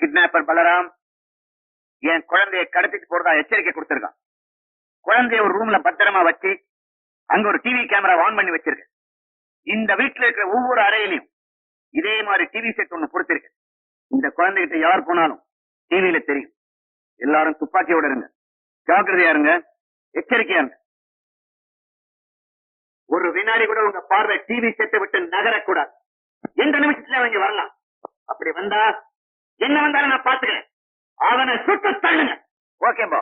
Kidnapper Balram என் குழந்தைய கடத்திட்டு போறதா எச்சரிக்கை கொடுத்திருக்கான். குழந்தைய ஒரு ரூம்ல பத்திரமா வச்சு அங்க ஒரு டிவி கேமரா ஆன் பண்ணி வச்சிருக்கேன். இந்த வீட்டுல இருக்கிற ஒவ்வொரு அறையிலையும் இதே மாதிரி டிவி செட் ஒண்ணு பொறுத்திருக்கேன். இந்த குழந்தைகிட்ட யார் போனாலும் டிவியில தெரியும். எல்லாரும் துப்பாக்கியோட இருங்க, ஜாக்கிரதையா இருங்க, எச்சரிக்கையா இருங்க. ஒரு வினாடி கூட உங்க பார்வை டிவி செட்டை விட்டு நகரக்கூடாது. எந்த நிமிஷத்துல அவங்க வரலாம். அப்படி வந்தா என்ன வந்தாலும் நான் பாத்துக்கிறேன். அவனை சுட்டு தள்ளுங்க. ஓகே பா.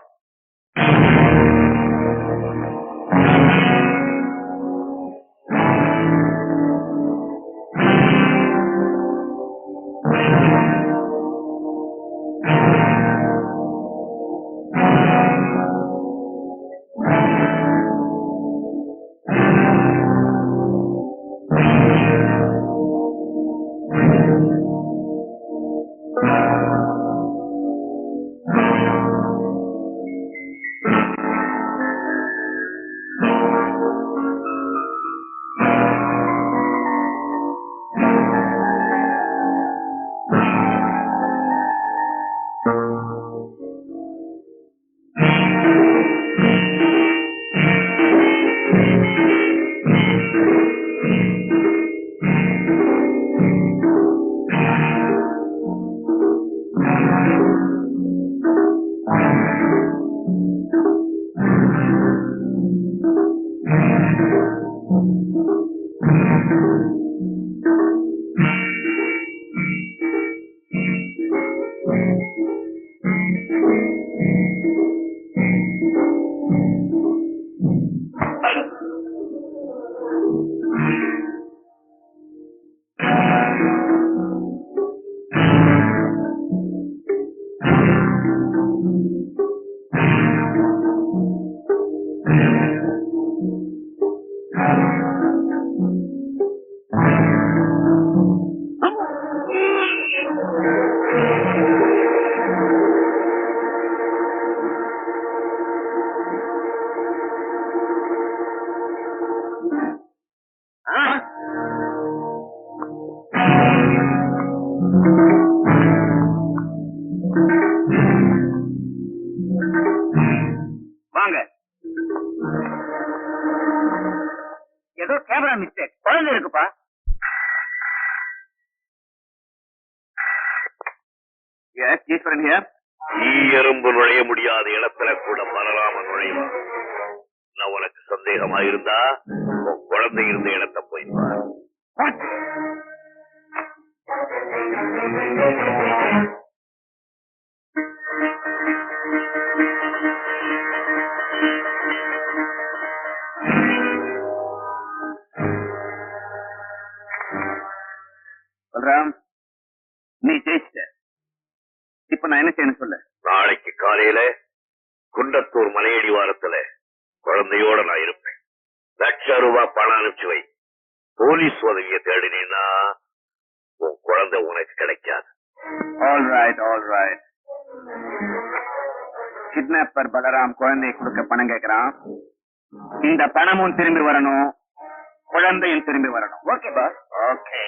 வாங்க. ஏதோ கேமரா மிஸ்டேக். குழந்தை இருக்குப்பா. ஈஸ்வரன் ஹியர். எறும்பு நுழைய முடியாத இடத்துல கூட பலராம நுழைவான். நான் உனக்கு சந்தேகமா இருந்தா உன் குழந்தை இருந்த இடத்தை போய்ப்பார். பலராம், நீ ஜெயிச்சிட்ட. இப்ப நான் என்ன செய்யணும் சொல்லு. நாளைக்கு காலையில குண்டத்தூர் மலையடிவாரத்துல குழந்தையோட நான் இருப்பேன். ₹1,00,000 பணம் அனுப்பிச்சு வை. போலீஸ் உதவியை தேடினீன்னா உன் குழந்தை உனக்கு கிடைக்காது. All right, all right. Kidnapper Balram குழந்தையை கொடுக்க பணம் கேட்கிறான். இந்த பணமும் திரும்பி வரணும், குழந்தையும் திரும்பி வரணும். Okay boss. ஓகே.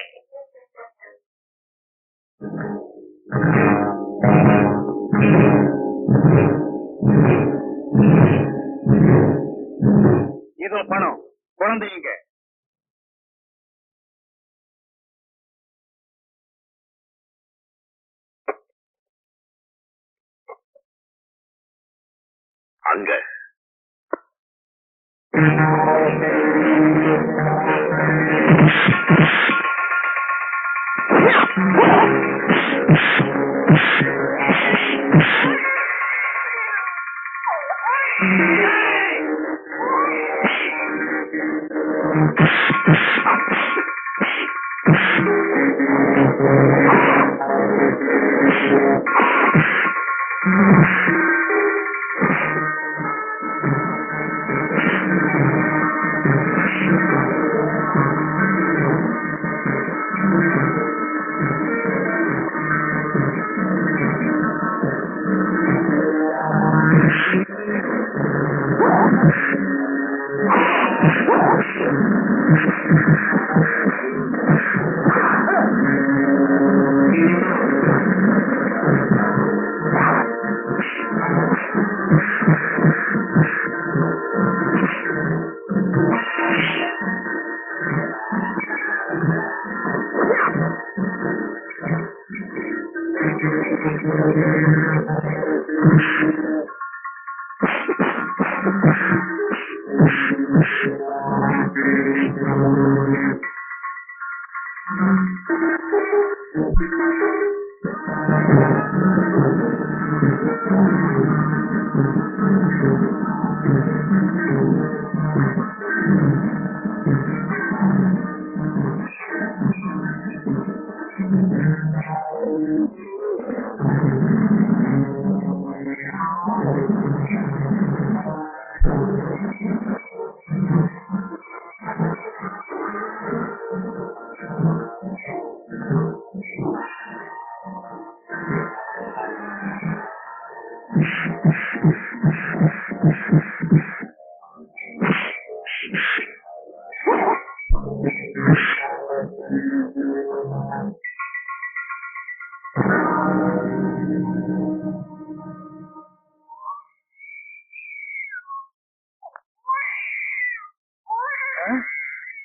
இதோ பணம், குழந்தைங்க. அங்க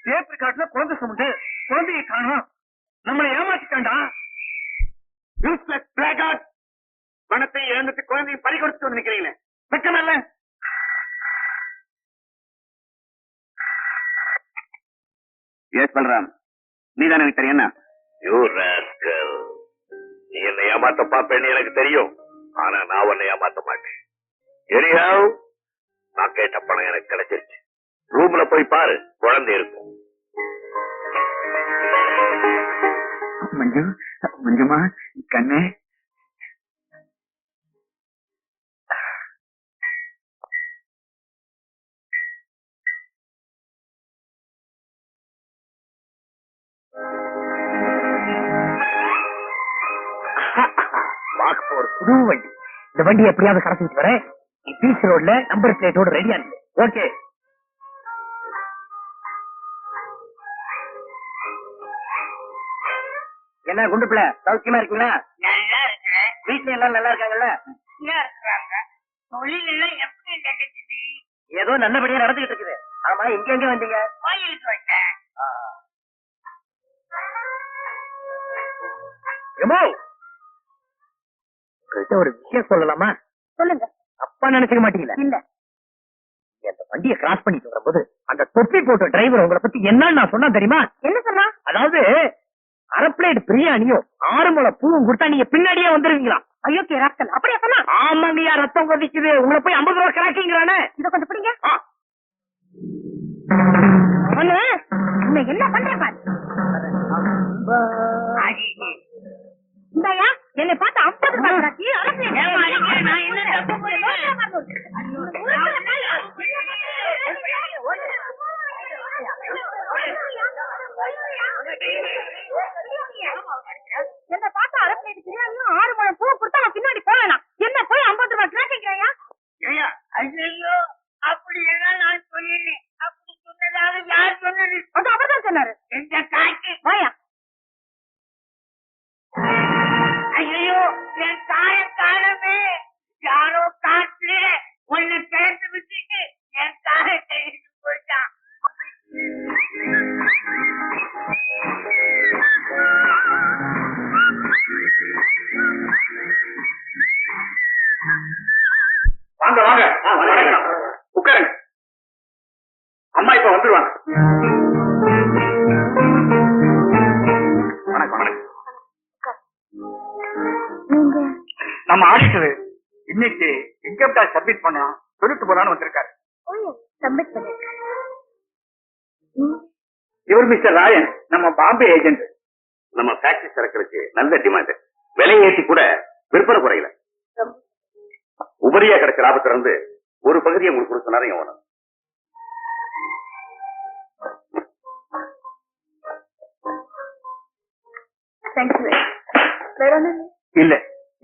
டேப் ரெக்கார்ட்ல குழந்தை சவுண்ட், குழந்தையை காணோம். நம்மளை ஏமாத்திட்டான்டா. யூஸ்லெஸ் பிளாக்அவுட். பணத்தை இழந்துட்டு குழந்தையை பறி கொடுத்து நினைக்கிறீங்களே, வெக்கமல்ல? எஸ் பல்ராம், நீதானே எனக்கு தெரியும். என்ன யூ ராஸ்கல், நீ என்னை ஏமாத்த பாப்பேன்னு எனக்கு தெரியும். ஆனா நான் உன்னை ஏமாத்த மாட்டேன். எனிஹவ், நான் கேட்ட பணம் எனக்கு கிடைச்சிருச்சு. ரூம்ல போய் பாரு, குழந்தை இருக்கும். மஞ்சு, மஞ்சுமா, கண்ணே. பார்க்க போற புது வண்டி. இந்த வண்டி எப்படியாவது கடத்திட்டு வர. பீச் ரோட்ல நம்பர் பிளேட்டோட ரெடியா இருக்கு. ஓகே. என்ன குண்டு பிள்ளை, சௌக்கியமா இருக்கீங்களா? நல்லா இருக்கிறேன். வீட்டுல எல்லாம் நல்லா இருக்காங்கல்ல? நல்லா இருக்கிறாங்க. தொழில் எல்லாம் எப்படி நடக்குது? ஏதோ நல்லபடியா நடந்துகிட்டு இருக்குது. ஆமா, எங்க எங்க வந்தீங்க? கோயிலுக்கு வந்தேன். எமோ, உங்கள்கிட்ட ஒரு விஷயம் சொல்லலாமா? சொல்லுங்க. அப்பா நினைச்சுக்க மாட்டீங்களா? இல்ல. அந்த வண்டியை கிராஸ் பண்ணிட்டு வரும்போது அந்த தொப்பி போட்ட டிரைவர் உங்களை பத்தி என்னன்னு நான் சொன்னா தெரியுமா? என்ன சொன்னா? அதாவது அரை பிளேட் பிரியாணியும் 6 முளை பூவும் கொடுத்தா நீங்க பின்னாடியே வந்துருவீங்களா? ஐயோ கேராக்கள் அப்படியே சொன்னா? ஆமாங்கய்யா, ரத்தம் கொதிக்குது. உங்களை போய் 50 ரூபாய் கிராக்கிங்கிறானே. இத கொஞ்சம் பிடிங்க. ஒண்ணு உன்னை என்ன பண்றேன் பாரு. இந்தாயா, என்னை பார்த்து 50 ரூபாய் கிராக்கி அரசு. நான் என்ன தப்பு என்ன பார்த்தா அரை பிளேட் பிரியாணியும் 6 முழம் பூ கொடுத்தா நான் பின்னாடி போவேனா? என்ன போய் 50 ரூபாய் கிராக்கிங்கிறாயா? ஐயோ, அப்படி எல்லாம் நான் சொல்லல. அப்படி சொன்னதாக யார் சொன்னது? அது அவர்தான் சொன்னாரு. எந்த காய்க்கு வாயா. ஐயோ, என் தாய காலமே யாரோ காட்டுல உன்னை சேர்த்து வச்சுட்டு என் தாய கைக்கு போயிட்டான். வாங்க வாங்க, உட்காருங்க. அம்மா இப்ப வந்துருவாங்க. வணக்கம் வணக்கம். நம்ம ஆடிட்டர் இன்னைக்கு இன்கம் டாக்ஸ் சப்மிட் பண்ணா சொல்லிட்டு போலான்னு வந்திருக்காரு. சப்மிட் பண்ணிருக்கேன். இவர் மிஸ்டர் ராயன், நம்ம பாம்பே ஏஜென்ட். நம்ம ஃபேக்டரி சரக்குக்கு நல்ல டிமாண்ட். விலை ஏற்றி கூட விற்பனை குறையல. உபரியா கிடைச்ச லாபத்துல இருந்து ஒரு பகுதியை உங்களுக்கு கொடுத்த நேரம் வேணும். தேங்க்யூ. வேற ஒண்ணு இல்ல,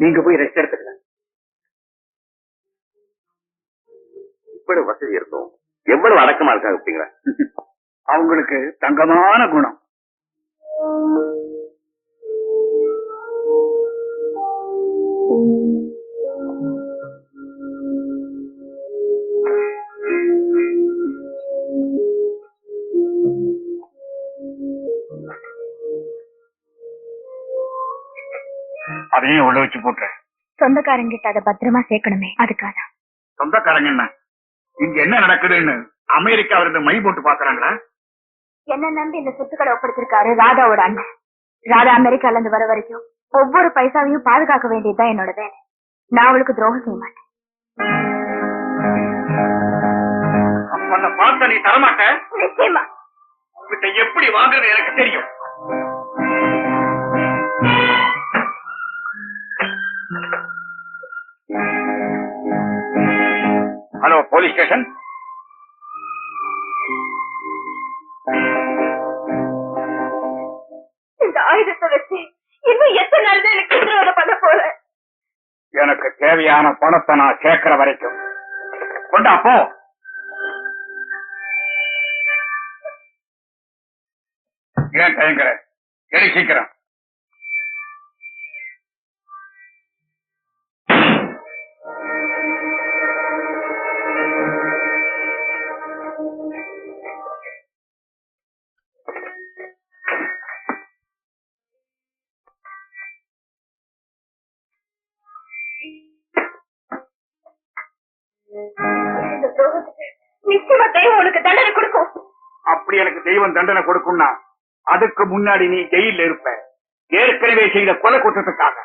நீங்க போய் ரெஸ்ட் எடுத்துக்கலாம். இவ்வளவு வசதி இருக்கும், எவ்வளவு அடக்கமா இருக்காங்க அப்படிங்களா? அவங்களுக்கு தங்கமான குணம். அதையும் உள்ள வச்சு போட்டுறேன். சொந்தக்காரங்க கிட்ட அதை பத்திரமா சேர்க்கணுமே, அதுக்காக. சொந்தக்காரங்க என்ன இங்க என்ன நடக்குதுன்னு அமெரிக்காவில இருந்து மை போட்டு பாக்குறாங்களா? என்ன நம்பி இந்த சொத்துக்களை ஒப்படைச்சிருக்காரு ராதாவோட அண்ணன். ராதா அமெரிக்கால இருந்து வர வரைக்கும் ஒவ்வொரு பைசாவையும் பாதுகாக்க வேண்டியதுதான் என்னோட வேலை. நான் அவளுக்கு துரோகம் செய்ய மாட்டேன். அப்ப பார்த்த நீ தரமாட்ட? நிச்சயமா. உங்ககிட்ட எப்படி வாங்குறது எனக்கு தெரியும். Hello, police station. இந்த ஆயுதத்தை வச்சு இன்னும் எத்தனை நாள் தான் எனக்கு சித்திரவதை பண்ண போறேன்? எனக்கு தேவையான பணத்தை நான் சேர்க்கிற வரைக்கும் கொண்டா போ. ஏன் தயங்குற? எடி சீக்கிரம். இந்த துரோகத்துக்கு நிச்சயமா தெய்வம் உனக்கு தண்டனை கொடுக்கும். அப்படி எனக்கு தெய்வம் தண்டனை கொடுக்கும்னா அதுக்கு முன்னாடி நீ ஜெயில இருப்ப. ஏற்கனவே செய்த கொலை குற்றத்துக்காக.